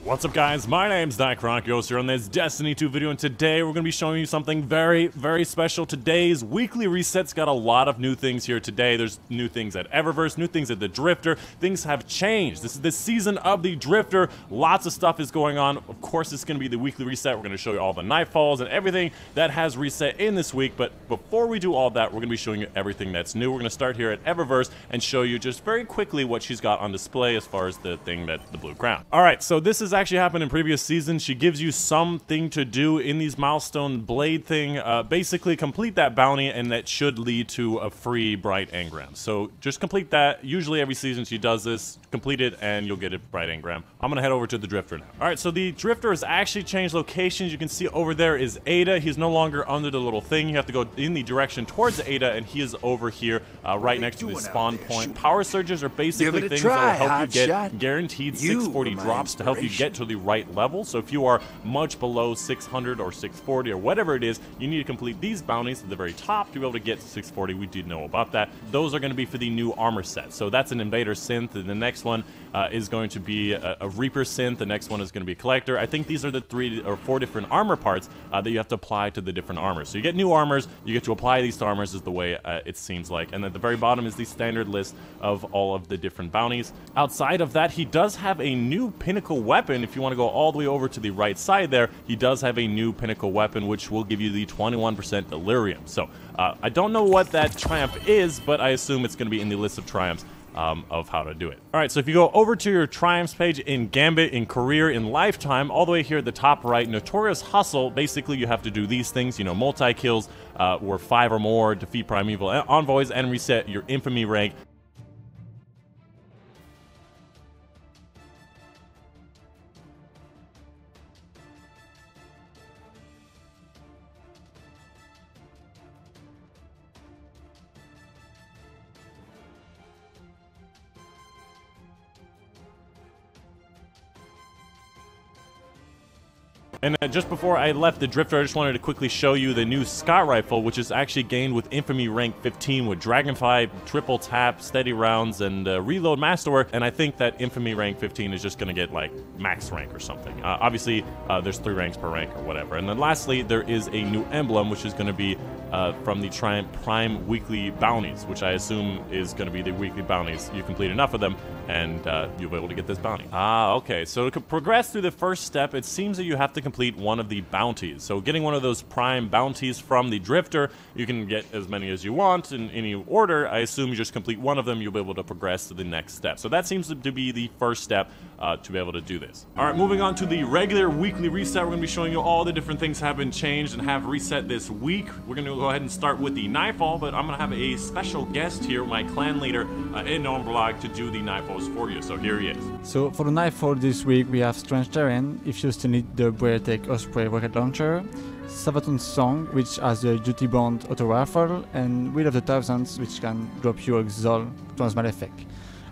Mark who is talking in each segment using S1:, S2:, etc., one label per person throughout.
S1: What's up guys, my name's Dychronic, your host here on this Destiny 2 video, and today we're going to be showing you something very, very special. Today's weekly reset's got a lot of new things here today. There's new things at Eververse, new things at the Drifter. Things have changed. This is the season of the Drifter. Lots of stuff is going on. Of course, it's going to be the weekly reset. We're going to show you all the Nightfalls and everything that has reset in this week, but before we do all that, we're going to be showing you everything that's new. We're going to start here at Eververse and show you just very quickly what she's got on display as far as the thing that the blue crown. Alright, so this is actually happened in previous seasons. She gives you something to do in these milestone blade thing. Basically complete that bounty and that should lead to a free bright engram. So just complete that. Usually every season she does this. Complete it and you'll get a bright engram. I'm gonna head over to the Drifter now. Alright, so the Drifter has actually changed locations. You can see over there is Ada. He's no longer under the little thing. You have to go in the direction towards Ada and he is over here right next to the spawn point. Power surges are basically things that will help you get guaranteed 640 drops to help you get to the right level. So if you are much below 600 or 640 or whatever it is, you need to complete these bounties at the very top to be able to get to 640. We did know about that. Those are going to be for the new armor set. So that's an Invader synth, and the next one is going to be a Reaper synth. The next one is going to be a Collector. I think these are the 3 or 4 different armor parts that you have to apply to the different armors. So you get new armors, you get to apply these to armors is the way it seems like. And at the very bottom is the standard list of all of the different bounties. Outside of that, he does have a new pinnacle weapon. If you want to go all the way over to the right side there, he does have a new pinnacle weapon which will give you the 21% delirium. So I don't know what that triumph is, but I assume it's going to be in the list of triumphs of how to do it. Alright, so if you go over to your triumphs page in Gambit, in career, in lifetime, all the way here at the top right, Notorious Hustle, basically you have to do these things, you know, multi-kills, or 5 or more, defeat primeval envoys, and reset your infamy rank. And just before I left the Drifter, I just wanted to quickly show you the new Scott Rifle, which is actually gained with Infamy rank 15 with Dragonfly, triple tap, steady rounds, and reload masterwork. And I think that Infamy rank 15 is just going to get like max rank or something. Obviously, there's 3 ranks per rank or whatever. And then lastly, there is a new emblem, which is going to be from the Triumph Prime weekly bounties, which I assume is going to be the weekly bounties. You complete enough of them, and you'll be able to get this bounty. Okay. So to progress through the first step, it seems that you have to complete one of the bounties. So getting one of those prime bounties from the Drifter, you can get as many as you want in any order. I assume you just complete one of them, you'll be able to progress to the next step. So that seems to be the first step to be able to do this. Alright, moving on to the regular weekly reset, we're going to be showing you all the different things have been changed and have reset this week. We're going to go ahead and start with the Nightfall, but I'm going to have a special guest here, my clan leader in Armory, to do the Nightfalls for you. So here he is.
S2: So for the Nightfall this week, we have Strange Terrain, if you still need the Breathtaking Osprey rocket launcher, Savaton's Song, which has the Duty Bond auto rifle, and Wheel of the Thousands, which can drop you a Xol transmal effect.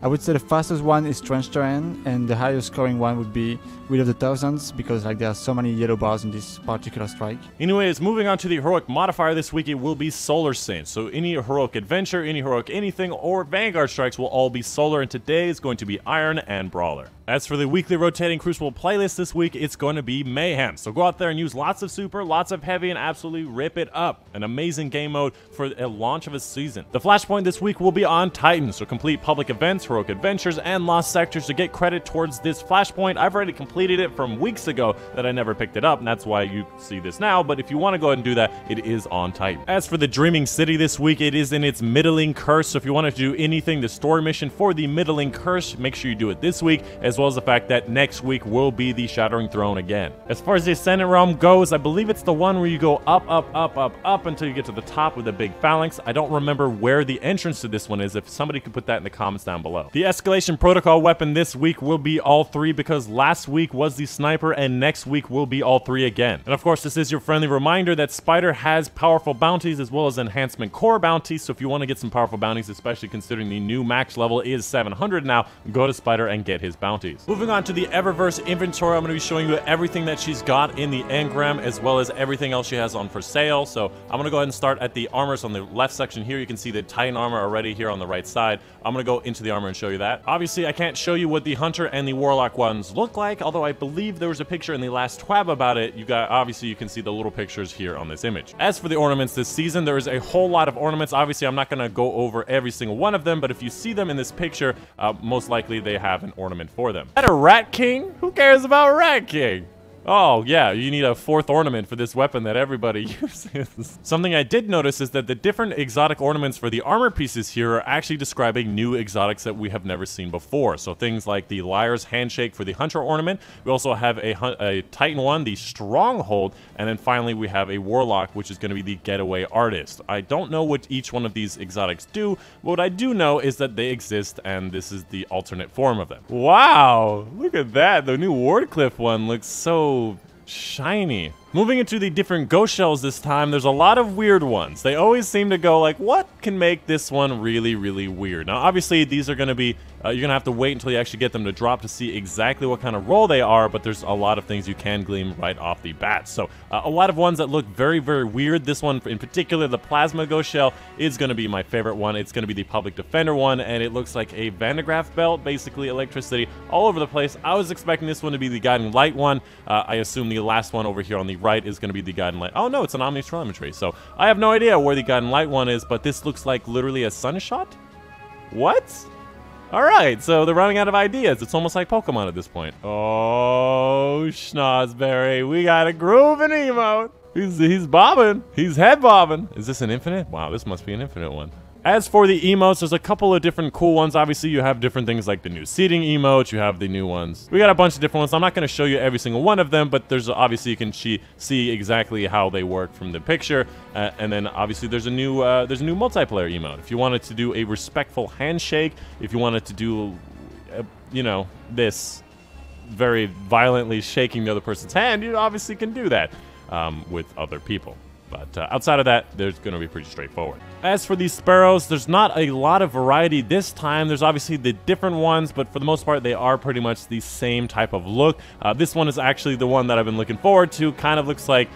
S2: I would say the fastest one is Strange Terrain, and the highest scoring one would be Wheel of the Thousands, because like there are so many yellow bars in this particular strike.
S1: Anyways, moving on to the heroic modifier this week, it will be Solar Saints. So any heroic adventure, any heroic anything, or Vanguard strikes will all be solar, and today is going to be Iron and Brawler. As for the weekly rotating Crucible playlist this week, it's going to be Mayhem. So go out there and use lots of super, lots of heavy, and absolutely rip it up. An amazing game mode for a launch of a season. The flashpoint this week will be on Titan, so complete public events, heroic adventures, and lost sectors to get credit towards this flashpoint. I've already completed it from weeks ago that I never picked it up, and that's why you see this now, but if you want to go ahead and do that, it is on Titan. As for the Dreaming City this week, it is in its Middling Curse, so if you want to do anything, the story mission for the Middling Curse, make sure you do it this week, as well as the fact that next week will be the Shattering Throne again. As far as the Ascendant Realm goes, I believe it's the one where you go up, up, up, up, up until you get to the top with a big phalanx. I don't remember where the entrance to this one is. If somebody could put that in the comments down below. The Escalation Protocol weapon this week will be all 3, because last week was the Sniper and next week will be all 3 again. And of course, this is your friendly reminder that Spider has powerful bounties as well as enhancement core bounties, so if you want to get some powerful bounties, especially considering the new max level is 700 now, go to Spider and get his bounty. difficulties. Moving on to the Eververse inventory, I'm going to be showing you everything that she's got in the engram, as well as everything else she has on for sale. So I'm going to go ahead and start at the armors on the left section here. You can see the Titan armor already here on the right side. I'm going to go into the armor and show you that. Obviously, I can't show you what the Hunter and the Warlock ones look like, although I believe there was a picture in the last TWAB about it. Obviously, you can see the little pictures here on this image. As for the ornaments this season, there is a whole lot of ornaments. Obviously, I'm not going to go over every single one of them, but if you see them in this picture, most likely they have an ornament for them. Is that a Rat King? Who cares about Rat King? Oh, yeah, you need a 4th ornament for this weapon that everybody uses. Something I did notice is that the different exotic ornaments for the armor pieces here are actually describing new exotics that we have never seen before. So things like the Liar's Handshake for the Hunter ornament. We also have a Titan one, the Stronghold, and then finally we have a Warlock, which is going to be the Getaway Artist. I don't know what each one of these exotics do, but what I do know is that they exist, and this is the alternate form of them. Wow, look at that. The new Wardcliff one looks so shiny. Moving into the different ghost shells this time, there's a lot of weird ones. They always seem to go like, what can make this one really, really weird? Now, obviously, these are going to be, you're going to have to wait until you actually get them to drop to see exactly what kind of roll they are, but there's a lot of things you can glean right off the bat. So, a lot of ones that look very, very weird. This one in particular, the Plasma Ghost Shell, is going to be my favorite one. It's going to be the Public Defender one, and it looks like a Vandegraaff belt, basically electricity all over the place. I was expecting this one to be the Guiding Light one. I assume the last one over here on the right is going to be the Guiding Light. Oh no, it's an Omnitelemetry. So I have no idea where the Guiding Light one is, but this looks like literally a Sunshot? What? Alright, so they're running out of ideas. It's almost like Pokemon at this point. Oh, Schnozberry, we got a grooving emote. He's bobbing. He's head bobbing. Is this an infinite? Wow, this must be an infinite one. As for the emotes, there's a couple of different cool ones. Obviously, you have different things like the new seating emote. You have the new ones. We got a bunch of different ones. I'm not going to show you every single one of them, but there's obviously you can see exactly how they work from the picture. And then obviously there's a new multiplayer emote. If you wanted to do a respectful handshake, if you wanted to do, you know, this very violently shaking the other person's hand, you obviously can do that with other people. But outside of that, there's going to be pretty straightforward. As for these sparrows, there's not a lot of variety this time. There's obviously the different ones, but for the most part, they are pretty much the same type of look. This one is actually the one that I've been looking forward to. Kind of looks like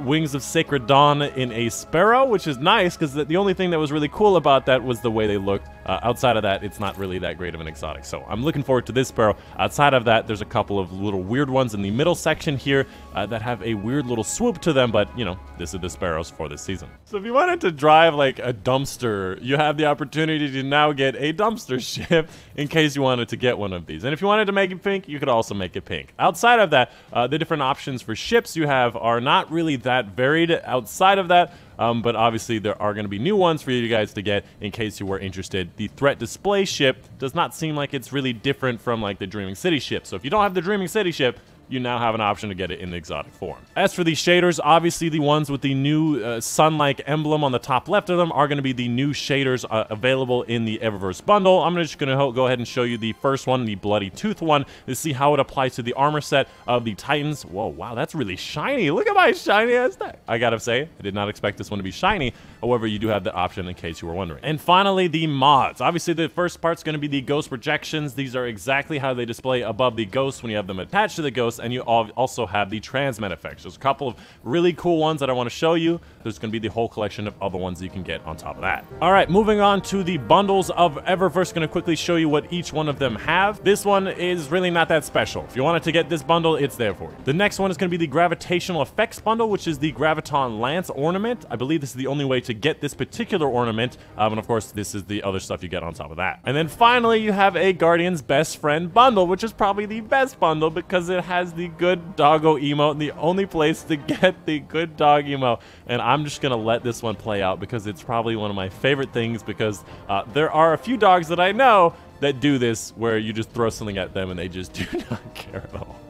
S1: Wings of Sacred Dawn in a sparrow, which is nice because the only thing that was really cool about that was the way they looked. Outside of that, it's not really that great of an exotic. So I'm looking forward to this sparrow. Outside of that, there's a couple of little weird ones in the middle section here that have a weird little swoop to them, but you know, this is the sparrows for this season. So if you wanted to drive like a dumpster, you have the opportunity to now get a dumpster ship in case you wanted to get one of these. And if you wanted to make it pink, you could also make it pink. Outside of that, the different options for ships you have are not really that varied outside of that. But obviously there are going to be new ones for you guys to get in case you were interested. The Threat Display ship does not seem like it's really different from like the Dreaming City ship. So if you don't have the Dreaming City ship, you now have an option to get it in the exotic form. As for these shaders, obviously the ones with the new sun-like emblem on the top left of them are going to be the new shaders available in the Eververse bundle. I'm just going to go ahead and show you the first one, the Bloody Tooth one, to see how it applies to the armor set of the Titans. Whoa, wow, that's really shiny. Look at my shiny ass neck. I gotta say, I did not expect this one to be shiny. However, you do have the option in case you were wondering. And finally, the mods. Obviously, the first part's going to be the ghost projections. These are exactly how they display above the ghost when you have them attached to the ghost, and you also have the transmit effects. There's a couple of really cool ones that I want to show you. There's going to be the whole collection of other ones you can get on top of that. All right, moving on to the bundles of Eververse. Going to quickly show you what each one of them have. This one is really not that special. If you wanted to get this bundle, it's there for you. The next one is going to be the Gravitational Effects bundle, which is the Graviton Lance ornament. I believe this is the only way to get this particular ornament. And of course, this is the other stuff you get on top of that. And then finally, you have a Guardian's Best Friend bundle, which is probably the best bundle because it has the good doggo emote and the only place to get the good dog emote. And I'm just gonna let this one play out because it's probably one of my favorite things, because there are a few dogs that I know that do this where you just throw something at them and they just do not care at all.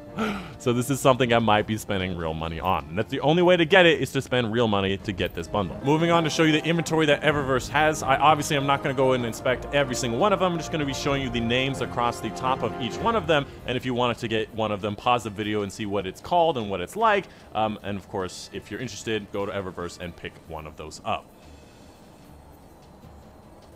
S1: So this is something I might be spending real money on. And that's the only way to get it, is to spend real money to get this bundle. Moving on to show you the inventory that Eververse has. I obviously am not going to go in and inspect every single one of them. I'm just going to be showing you the names across the top of each one of them. And if you wanted to get one of them, pause the video and see what it's called and what it's like. And of course, if you're interested, go to Eververse and pick one of those up.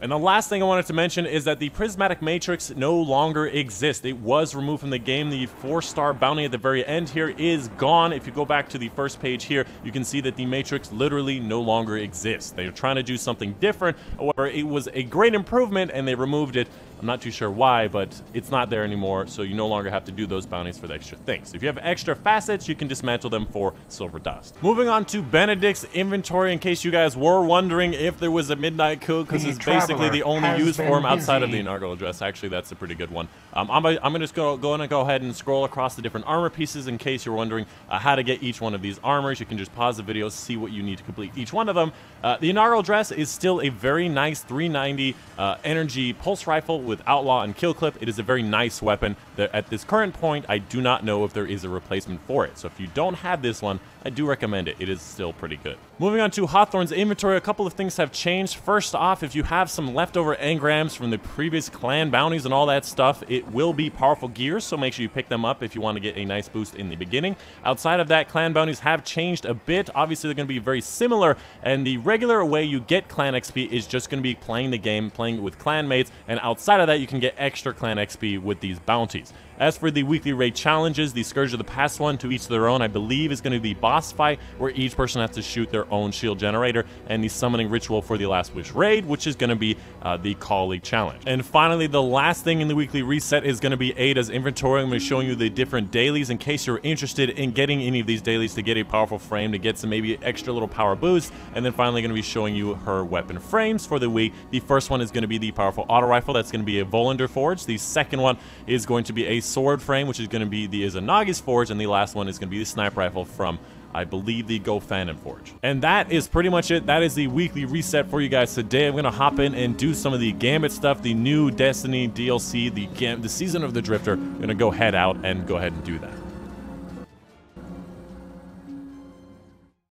S1: And the last thing I wanted to mention is that the Prismatic Matrix no longer exists. It was removed from the game. The 4-star bounty at the very end here is gone. If you go back to the first page here, you can see that the Matrix literally no longer exists. They're trying to do something different. However, it was a great improvement and they removed it. I'm not too sure why, but it's not there anymore, so you no longer have to do those bounties for the extra things. If you have extra facets, you can dismantle them for silver dust. Moving on to Benedict's inventory, in case you guys were wondering if there was a midnight coup, because it's basically the only use for him outside of the inaugural dress. Actually, that's a pretty good one. I'm going to just go ahead and scroll across the different armor pieces in case you're wondering how to get each one of these armors. You can just pause the video, see what you need to complete each one of them. The inaugural dress is still a very nice 390 energy pulse rifle with outlaw and kill clip. It is a very nice weapon. At this current point, I do not know if there is a replacement for it. So if you don't have this one, I do recommend it. It is still pretty good. Moving on to Hawthorne's inventory, a couple of things have changed. First off, if you have some leftover engrams from the previous clan bounties and all that stuff, it will be powerful gears, so make sure you pick them up if you want to get a nice boost in the beginning. Outside of that, clan bounties have changed a bit. Obviously, they're going to be very similar, and the regular way you get clan XP is just going to be playing the game, playing with clan mates, and outside of that, you can get extra clan XP with these bounties. As for the weekly raid challenges, the Scourge of the Past one, to each their own, I believe is going to be boss fight, where each person has to shoot their own shield generator, and the summoning ritual for the Last Wish raid, which is going to be the Call League challenge. And finally, the last thing in the weekly reset is going to be Ada's inventory. I'm going to be showing you the different dailies in case you're interested in getting any of these dailies to get a powerful frame, to get some maybe extra little power boost, and then finally going to be showing you her weapon frames for the week. The first one is going to be the powerful auto rifle. That's going to be a Volander Forge. The second one is going to be a sword frame, which is going to be the Izanagi's Forge, and the last one is going to be the sniper rifle from, I believe, the Go Phantom Forge. And that is pretty much it. That is the weekly reset for you guys today. I'm going to hop in and do some of the Gambit stuff, the new Destiny DLC, the Season of the Drifter. I'm going to go head out and go ahead and do that.